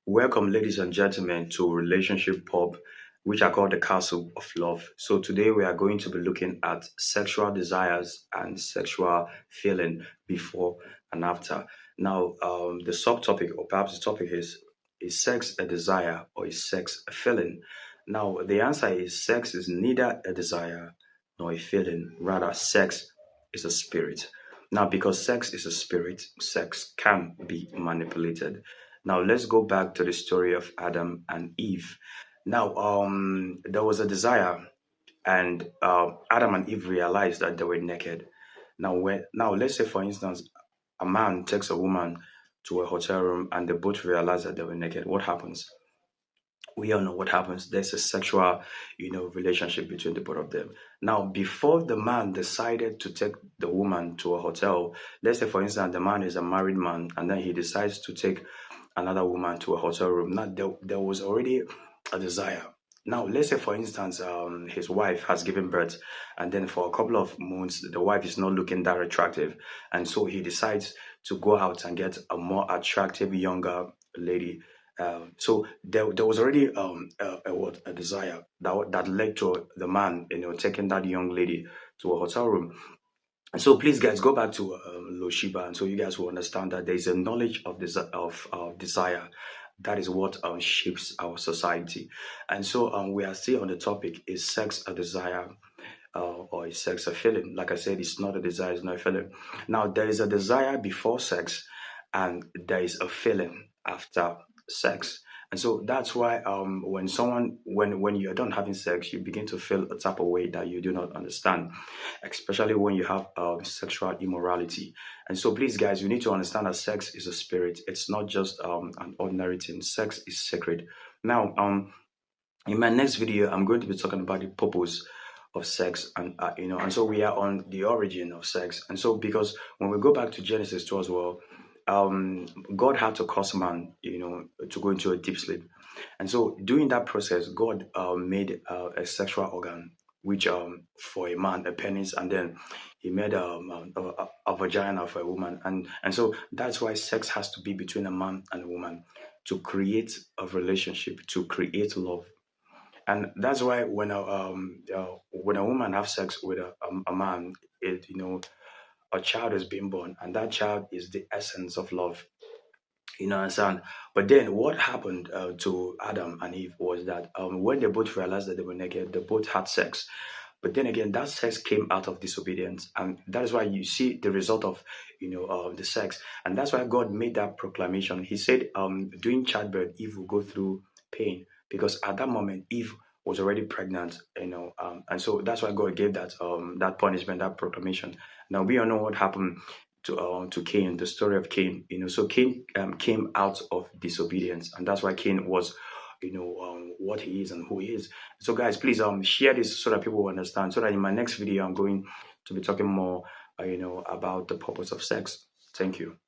Welcome, ladies and gentlemen, to Relationship Pub, which I call the Castle of Love. So, today we are going to be looking at sexual desires and sexual feeling before and after. Now, the subtopic, or perhaps the topic is sex a desire or is sex a feeling? Now, the answer is sex is neither a desire nor a feeling, rather, sex is a spirit. Now, because sex is a spirit, sex can be manipulated. Now let's go back to the story of Adam and Eve. Now, there was a desire, and Adam and Eve realized that they were naked. Now let's say, for instance, a man takes a woman to a hotel room, and they both realize that they were naked. What happens? We all know what happens. There's a sexual, relationship between the both of them. Now, before the man decided to take the woman to a hotel, let's say, for instance, the man is a married man, and then he decides to take another woman to a hotel room. Now, there was already a desire. Now, let's say, for instance, his wife has given birth, and then for a couple of months, the wife is not looking that attractive. And so he decides to go out and get a more attractive, younger lady. So there was already a desire that led to the man, taking that young lady to a hotel room. And so please, guys, go back to Loshiba, and so you guys will understand that there is a knowledge of desire. That is what shapes our society. And so we are still on the topic: is sex a desire or is sex a feeling? Like I said, it's not a desire, it's not a feeling. Now there is a desire before sex, and there is a feeling after sex. And so that's why when you're done having sex, you begin to feel a type of way that you do not understand, especially when you have sexual immorality. And so please, guys, you need to understand that sex is a spirit. It's not just an ordinary thing. Sex is sacred. Now, in my next video, I'm going to be talking about the purpose of sex, and and so we are on the origin of sex. And so because when we go back to Genesis 2 as well, God had to cause man, to go into a deep sleep. And so during that process, God made a sexual organ, which for a man, a penis, and then he made a vagina for a woman. And so that's why sex has to be between a man and a woman to create a relationship, to create love. And that's why when a woman have sex with a man, a child is being born, and that child is the essence of love. Understand? But then what happened to Adam and Eve was that when they both realized that they were naked, they both had sex. But then again, that sex came out of disobedience, and that is why you see the result of, the sex, and that's why God made that proclamation. He said, during childbirth, Eve will go through pain because at that moment Eve was already pregnant, and so that's why God gave that punishment, that proclamation. Now we all know what happened to Cain, the story of Cain. So Cain came out of disobedience, and that's why Cain was, what he is and who he is. So guys, please share this so that people will understand. So that in my next video, I'm going to be talking more, about the purpose of sex. Thank you.